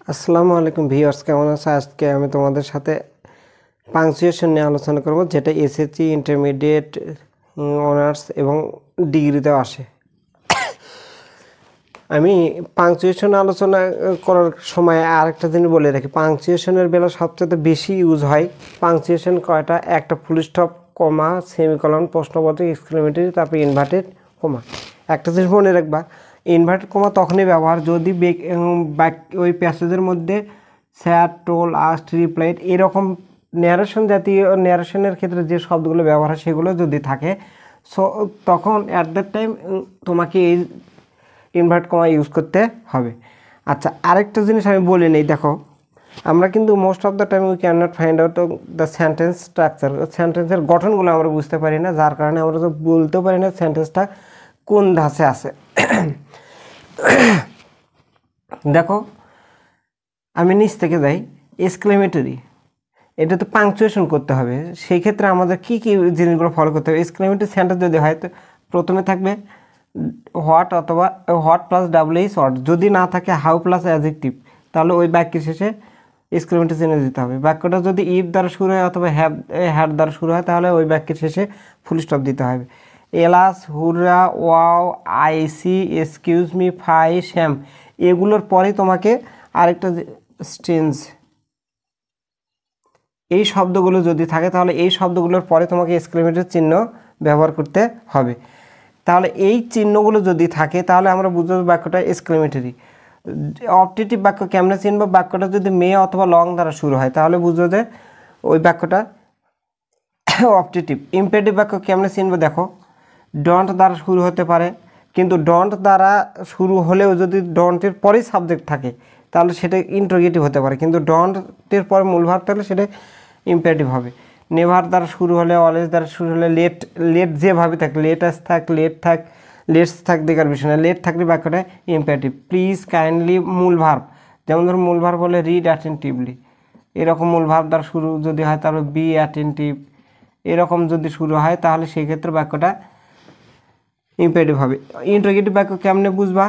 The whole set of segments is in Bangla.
আসসালামু আলাইকুম ভিউয়ার্স, কেমন আছো? আজকে আমি তোমাদের সাথে পাংচুয়েশন নিয়ে আলোচনা করব, যেটা এসএসসি, ইন্টারমিডিয়েট, অনার্স এবং ডিগ্রিতেও আসে। আমি পাংচুয়েশন আলোচনা করার সময় আরেকটা জিনিস বলে রাখি, পাংচুয়েশনের বেলা সবচেয়ে বেশি ইউজ হয় পাংচুয়েশন কয়টা: একটা ফুল স্টপ, কমা, সেমিকলন, প্রশ্নবোধক, এক্সক্লেমেটরি, তারপর ইনভার্টেড কমা। একটা জিনিস মনে রাখবা, ইনভার্টেড কমা তখনই ব্যবহার যদি ওই প্যাসেজের মধ্যে স্যাড, টোল, আস্ট, রিপ্লাইড এরকম ন্যারেশন জাতীয় ন্যারেশনের ক্ষেত্রে যে শব্দগুলো ব্যবহার হয় সেগুলো যদি থাকে, সো তখন অ্যাট দ্যাট টাইম তোমাকে এই ইনভার্ট কমা ইউজ করতে হবে। আচ্ছা, আরেকটা জিনিস আমি বলে নেই, দেখো আমরা কিন্তু most of the time we can not find out the sentence structure, সেন্টেন্সের গঠনগুলো আমরা বুঝতে পারি না, যার কারণে আমরা তো বলতেও পারি না সেন্টেন্সটা কোন ধাঁচে আছে। দেখো আমি নিচ থেকে যাই, এক্সক্লেমেটরি, এটা তো পাংচুয়েশন করতে হবে, সেই ক্ষেত্রে আমাদের কী কী জিনিসগুলো ফলো করতে হবে। এক্সক্লেমেটরি সেন্টেন্স যদি হয় তো প্রথমে থাকবে হোয়াট অথবা হোয়াট প্লাস ডাব্লিউএইচ ওয়াট, যদি না থাকে হাউ প্লাস অ্যাডজেক্টিভ, তাহলে ওই বাক্যের শেষে এক্সক্লেমেটরি চিহ্ন দিতে হবে। বাক্যটা যদি ইফ দ্বারা শুরু হয় অথবা হ্যাড দ্বারা শুরু হয়, তাহলে ওই বাক্যের শেষে ফুল স্টপ দিতে হবে। এলাস, হুররা, ওয়াও, আইসি, এক্সকিউজ মি, ফাই, শ্যাম, এগুলোর পরে তোমাকে আরেকটা স্টেন্স, এই শব্দগুলো যদি থাকে তাহলে এই শব্দগুলোর পরে তোমাকে এক্সক্লেমেটরি চিহ্ন ব্যবহার করতে হবে। তাহলে এই চিহ্নগুলো যদি থাকে তাহলে আমরা বুঝবো বাক্যটা এক্সক্লেমেটরি। অপটেটিভ বাক্য কেমনে চিনব? বাক্যটা যদি মে অথবা লং দ্বারা শুরু হয় তাহলে বুঝবো যে ওই বাক্যটা অপটেটিভ। ইম্পেরেটিভ বাক্য কেমনে চিনব? দেখো ডন্ট দ্বারা শুরু হতে পারে, কিন্তু ডন্ট দ্বারা শুরু হলেও যদি ডন্টের পরেই সাবজেক্ট থাকে তাহলে সেটা ইন্টারোগেটিভ হতে পারে, কিন্তু ডন্টের পরে মূল ভাব থাকলে সেটা ইম্পেরেটিভ হবে। নেভার দ্বারা শুরু হলে, অলওয়েজ দ্বারা শুরু হলে, লেট যেভাবে থাক, লেটাস থাক, লেটস থাক দেখার বিষয় না, লেট থাকলে বাক্যটা ইম্পেরেটিভ। প্লিজ, কাইন্ডলি, মূল ভার্ব, যেমন ধরো মূল ভার্ব বলে রিড অ্যাটেন্টিভলি, এরকম মূল ভার্ব দ্বারা শুরু যদি হয় তাহলে বি অ্যাটেন্টিভ, এরকম যদি শুরু হয় তাহলে সেই ক্ষেত্রে বাক্যটা ইম্পেরেটিভ হবে। ইন্টারোগেটিভ বাক্য কেমনে বুঝবা?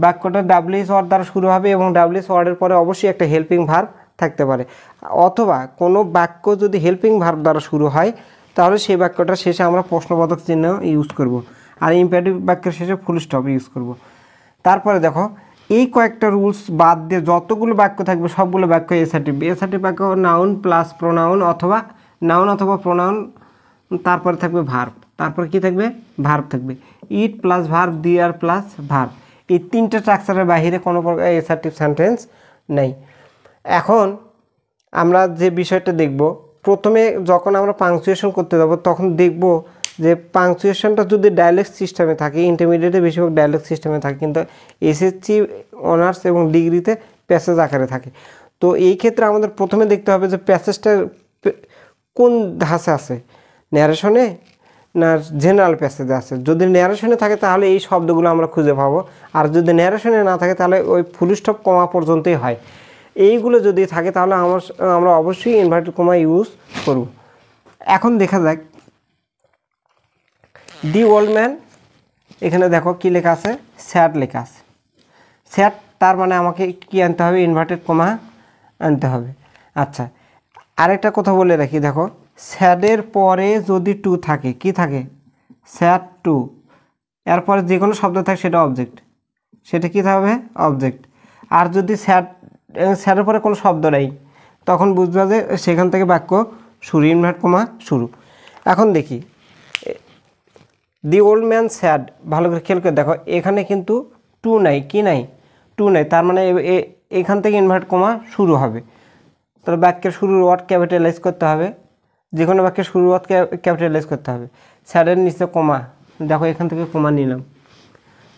বাক্যটা ডাব্লিউএইচ ওয়ার্ড দ্বারা শুরু হবে এবং ডাব্লিউএইচ ওয়ার্ডের পরে অবশ্যই একটা হেল্পিং ভার্ব থাকতে পারে, অথবা কোনো বাক্য যদি হেল্পিং ভার্ব দ্বারা শুরু হয় তাহলে সেই বাক্যটার শেষে আমরা প্রশ্নবোধক চিহ্ন ইউজ করব, আর ইম্পারেটিভ বাক্যের শেষে ফুল স্টপ ইউজ করব। তারপরে দেখো এই কয়েকটা রুলস বাদ দিয়ে যতগুলো বাক্য থাকবে সবগুলো বাক্য এসার্টিভ। এসার্টিভ বাক্য নাউন প্লাস প্রোনাউন অথবা নাউন অথবা প্রোনাউন, তারপরে থাকবে ভার্ব, তারপরে কি থাকবে? ভার্ব থাকবে। ইট প্লাস ভার্ব, দিয়ার প্লাস ভার্ব, এই তিনটে স্ট্রাকচারের বাইরে কোনো প্রকার এসার্টিভ সেন্টেন্স নেই। এখন আমরা যে বিষয়টা দেখব, প্রথমে যখন আমরা পাংচুয়েশন করতে যাব তখন দেখব যে পাংচুয়েশনটা যদি ডায়ালেক্ট সিস্টেমে থাকে, ইন্টারমিডিয়েটে বেশিরভাগ ডায়ালেক্ট সিস্টেমে থাকে, কিন্তু এসএসসি, অনার্স এবং ডিগ্রিতে প্যাসেজ আকারে থাকে। তো এই ক্ষেত্রে আমাদের প্রথমে দেখতে হবে যে প্যাসেজটা কোন ধাঁচে আছে, ন্যারেশনে না জেনারেল প্যাসেজে আছে। যদি ন্যারেশনে থাকে তাহলে এই শব্দগুলো আমরা খুঁজে পাবো, আর যদি ন্যারেশনে না থাকে তাহলে ওই ফুল স্টপ কমা পর্যন্তই হয়। এইগুলো যদি থাকে তাহলে আমরা অবশ্যই ইনভার্টেড কমা ইউজ করব। এখন দেখা যাক দি ওল্ড ম্যান, এখানে দেখো কি লেখা আছে, স্যাড লেখা আছে। স্যাড তার মানে আমাকে কি আনতে হবে? ইনভার্টেড কমা আনতে হবে। আচ্ছা, আরেকটা কথা বলে রাখি, দেখো স্যাডের পরে যদি টু থাকে, কি থাকে? স্যাড টু, এরপরে যে কোনো শব্দ থাকে সেটা অবজেক্ট, সেটা কী হবে? অবজেক্ট। আর যদি স্যাডের পরে কোনো শব্দ নেই তখন বুঝবা যে সেখান থেকে বাক্য শুরু, ইনভার্ট কমা শুরু। এখন দেখি দি ওল্ড ম্যান স্যাড, ভালো করে খেয়াল করে দেখো এখানে কিন্তু টু নাই, কি নাই? টু নাই, তার মানে এখান থেকে ইনভার্ট কমা শুরু হবে। তাহলে বাক্যের শুরুর ওয়ার্ড ক্যাপিটালাইজ করতে হবে, যে কোনো বাক্যের শুরুর ওয়ার্ড ক্যাপিটালাইজ করতে হবে। স্যাডের নিচে কমা, দেখো এখান থেকে কমা নিলাম,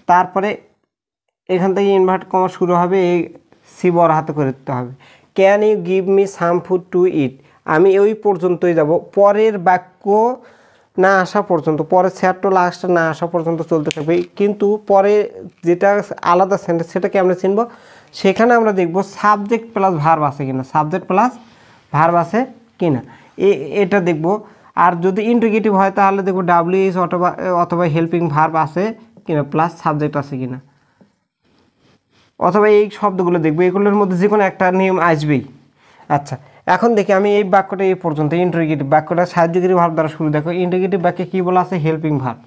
তারপরে এখান থেকে ইনভার্ট কমা শুরু হবে, এই সি বড় হাতে করে দিতে হবে। Can you give me some food to eat, আমি ওই পর্যন্তই যাব, পরের বাক্য না আসা পর্যন্ত, পরে স্যাড টু লাস্ট না আসা পর্যন্ত চলতে থাকবে। কিন্তু পরে যেটা আলাদা সেন্টেন্স সেটাকে আমরা চিনব, সেখানে আমরা দেখব সাবজেক্ট প্লাস ভার্ব আছে কিনা, সাবজেক্ট প্লাস ভার্ব আছে কিনা এটা দেখব। আর যদি ইন্টিগ্রেটিভ হয় তাহলে দেখব ডাব্লিউএইচ অথবা হেল্পিং ভার্ব আছে কিনা, প্লাস সাবজেক্ট আছে কিনা। অথবা এই শব্দগুলো দেখবো, এগুলোর মধ্যে যে কোনো একটা নিয়ম আসবেই। আচ্ছা, এখন দেখি আমি এই বাক্যটা এই পর্যন্ত ইন্টারোগেটিভ বাক্যটা সাহায্যকারী ভার্ব দ্বারা শুরু। দেখো ইন্টারোগেটিভ বাক্যে কী বলা আছে? Helping verb.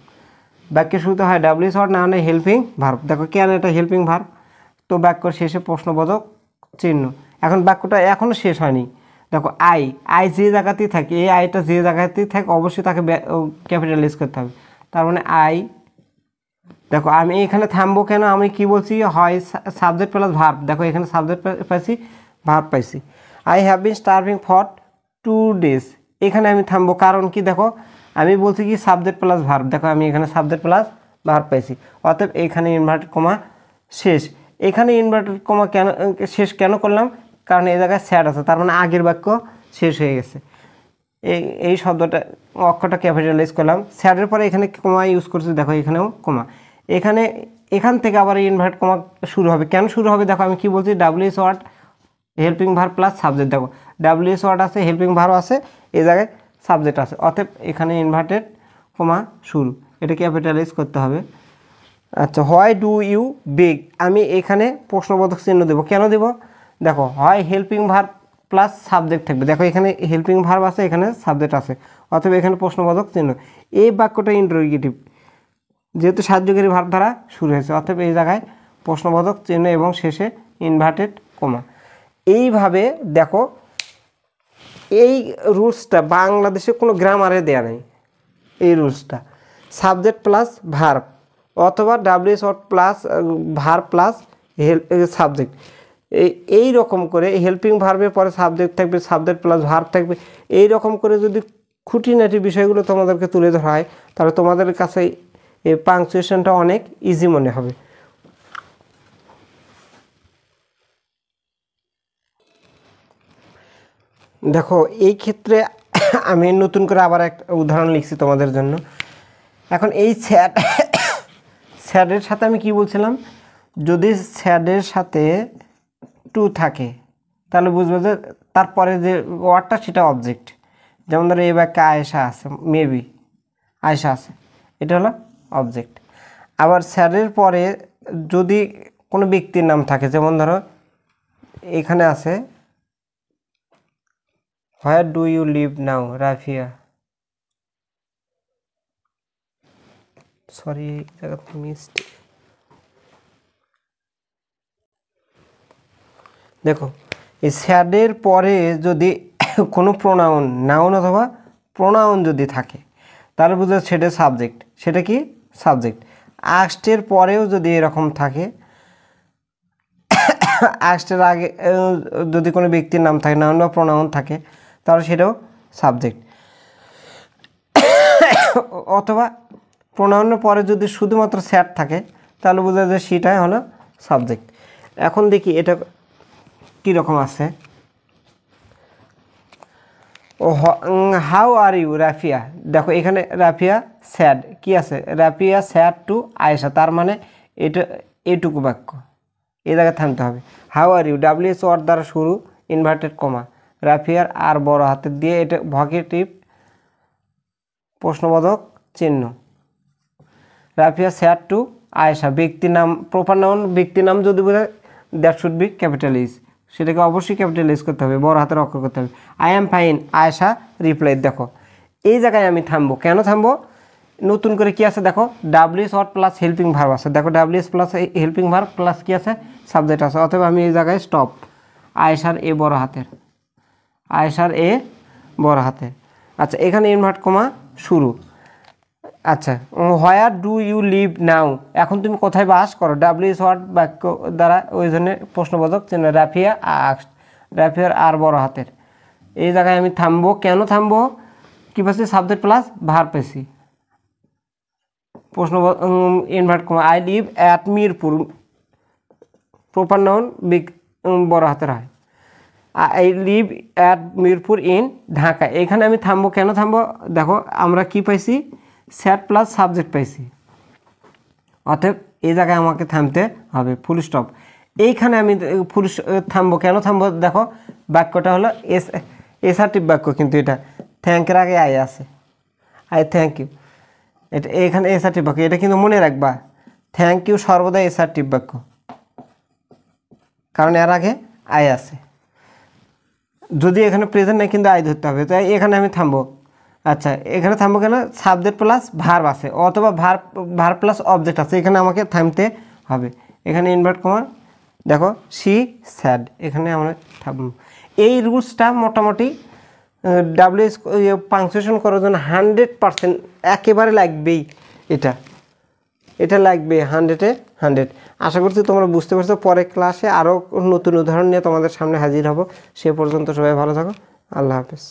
বাক্যের শুরুতে হয় ডাব্লিউএস ওয়ার্ড, না হলে হেল্পিং ভার্ব। দেখো কেন এটা হেল্পিং ভার্ব? তো বাক্যর শেষে প্রশ্নবোধক চিহ্ন। এখন বাক্যটা এখনও শেষ হয়নি। দেখো আই যে জায়গাতেই থাকে, এই আইটা যে জায়গাতেই থাকে অবশ্যই তাকে ক্যাপিটালাইজ করতে হবে। তার মানে আই, দেখো আমি এখানে থামবো কেন? আমি কি বলছি? হয় সাবজেক্ট প্লাস ভার্ব। দেখো এখানে সাবজেক্ট পাইছি, ভার্ব পাইছি। I have been starving for 2 days। এখানে আমি থামবো কারণ কি? দেখো আমি বলছি কি সাবজেক্ট প্লাস ভার্ব। দেখো আমি এখানে সাবজেক্ট প্লাস ভার্ব পাইছি, অতএব এখানে ইনভার্টেড কমা শেষ। এখানে ইনভার্টেড কমা কেন শেষ কেন করলাম? কারণ এই জায়গায় স্যাড আছে, তার মানে আগের বাক্য শেষ হয়ে গেছে। এই শব্দটা অক্ষরটা ক্যাপিটালাইজ করলাম, স্যাডের পরে এখানে কমা ইউজ করছি। দেখো এখানেও কমা, এখান থেকে আবার ইনভার্ট কমা শুরু হবে। কেন শুরু হবে? দেখো আমি কি বলছি? WS word helping verb plus subject. দেখো ডাব্লিউএস ওয়ার্ড আছে, হেল্পিং ভার্ব আছে, এই জায়গায় সাবজেক্ট আছে, অতএব এখানে ইনভার্টেড কমা শুরু, এটা ক্যাপিটালাইজ করতে হবে। আচ্ছা, হোয়াই ডু ইউ বেগ, আমি এখানে প্রশ্নবোধক চিহ্ন দেবো। কেন দেব? দেখো হয় হেল্পিং ভার্ব প্লাস সাবজেক্ট থাকবে। দেখো এখানে হেল্পিং ভার্ব আছে, এখানে সাবজেক্ট আছে, অথবা এখানে প্রশ্নবোধক চিহ্ন। এই বাক্যটা ইন্টারোগেটিভ, যেহেতু সাহায্যকারী ভার্ব দ্বারা শুরু হয়েছে, অতএব এই জায়গায় প্রশ্নবোধক চিহ্ন এবং শেষে ইনভার্টেড কমা। এইভাবে দেখো এই রুলসটা বাংলাদেশে কোনো গ্রামারে দেয়া নেই। এই রুলসটা সাবজেক্ট প্লাস ভার্ব অথবা WS word plus verb plus subject, এই রকম করে হেল্পিং ভার্বের পরে সাবজেক্ট থাকবে, সাবজেক্ট প্লাস ভার্ব থাকবে। এই রকম করে যদি খুঁটিনাটি বিষয়গুলো তোমাদেরকে তুলে ধরা হয়, তাহলে তোমাদের কাছে এই পাংচুয়েশনটা অনেক ইজি মনে হবে। দেখো এই ক্ষেত্রে আমি নতুন করে আবার একটা উদাহরণ লিখছি তোমাদের জন্য। এখন এই স্যাডের সাথে আমি কি বলছিলাম? যদি স্যাডের সাথে টু থাকে তাহলে বুঝবে যে তারপরে যে ওয়ার্ডটা সেটা অবজেক্ট। যেমন ধরো এই বাক্যে আয়েশা আছে, মেবি আয়েশা আছে, এটা হলো অবজেক্ট। আবার স্যাডের পরে যদি কোনো ব্যক্তির নাম থাকে, যেমন ধরো এখানে আছে where do you live now Rafia, sorry জায়গাতে মিস্টেক। দেখো এই স্যাডের পরে যদি কোনো প্রোনাউন, নাউন অথবা প্রোনাউন যদি থাকে তাহলে বুঝতে সেটা সাবজেক্ট। সেটা কি? সাবজেক্ট। আস্টের পরেও যদি এরকম থাকে, আস্টের আগে যদি কোনো ব্যক্তির নাম থাকে, নাউন বা প্রোনাউন থাকে, তাহলে সেটাও সাবজেক্ট। অথবা প্রোনাউনের পরে যদি শুধুমাত্র স্যাড থাকে তাহলে বোঝা যায় সেটাই হলো সাবজেক্ট। এখন দেখি এটা কীরকম আছে। ও হাউ আর ইউ রাফিয়া, দেখো এখানে রাফিয়া স্যাড কি আছে? রাফিয়া স্যাড টু আয়েশা, তার মানে এটা এইটুকু বাক্য, এই জায়গায় থামতে হবে। How are you WS word দ্বারা শুরু, ইনভার্টেড কমা, রাফিয়ার আর বড় হাতের দিয়ে, এটা ভকেটিভ প্রশ্নবোধক চিহ্ন। রাফিয়া স্যাড টু আয়েশা, ব্যক্তির নাম, প্রপার নাউন ব্যক্তির নাম যদি বোঝায় দ্যাট শুড বি ক্যাপিটালাইজ, সেটাকে অবশ্যই ক্যাপিটালাইজ করতে হবে, বড় হাতের অক্ষর করতে হবে। I am fine Ayesha reply. দেখো এই জায়গায় আমি থামবো। কেন থামবো? নতুন করে কি আছে? দেখো WS word plus helping verb আছে। দেখো WS plus helping verb plus কি আছে? সাবজেক্ট আছে, অথবা আমি এই জায়গায় স্টপ। আয়েশার এ বড় হাতের, আয়েশার এ বড় হাতের। আচ্ছা, এখানে ইনভার্ট কমা শুরু। আচ্ছা, হোয়ার ডু ইউ লিভ নাও, এখন তুমি কোথায় বাস করো? ডাব্লিউএস ওয়ার্ড বাক্য দ্বারা, ওই জন্য প্রশ্নবোধক চিহ্ন। রাফিয়া আস্কড, রাফিয়ার আর বড় হাতের। এই জায়গায় আমি থামবো। কেন থামবো? কি পাচ্ছি? সাবজেক্ট প্লাস ভার্ব পেয়েছি, প্রশ্ন invert comma. I live at Mirpur, proper noun বড় হাতের হয়। I live at Mirpur in Dhaka, এখানে আমি থামবো। কেন থামবো? দেখো আমরা কি পাইছি? স্যাড প্লাস সাবজেক্ট পাইছি, অতএব এই জায়গায় আমাকে থামতে হবে, ফুল স্টপ। এইখানে আমি ফুল থামবো। কেন থামবো? দেখো বাক্যটা হলো এসার্টিভ বাক্য, কিন্তু এটা থ্যাঙ্কের আগে আই আছে, আই থ্যাংক ইউ, এটা এখানে এসার্টিভ বাক্য, এটা কিন্তু মনে রাখবা। থ্যাংক ইউ সর্বদা এসার্টিভ বাক্য। কারণ এর আগে আই আছে। যদি এখানে প্রেজেন্ট নেই কিন্তু আই ধরতে হবে, তাই এখানে আমি থামবো। আচ্ছা, এখানে থামবো কেন? সাবজেক্ট প্লাস ভার্ব আছে অথবা ভার্ব প্লাস অবজেক্ট আছে, এখানে আমাকে থামতে হবে। এখানে ইনভার্ট কমা, দেখো শি স্যাড, এখানে আমরা থামবো। এই রুলসটা মোটামুটি ডাব্লিউএস পাংচুয়েশন করার জন্য 100% একেবারে লাগবেই। এটা লাগবে 100-এ 100। আশা করছি তোমরা বুঝতে পারছো। পরের ক্লাসে আরও নতুন উদাহরণ নিয়ে তোমাদের সামনে হাজির হব। সে পর্যন্ত সবাই ভালো থাকো। আল্লাহ হাফেজ।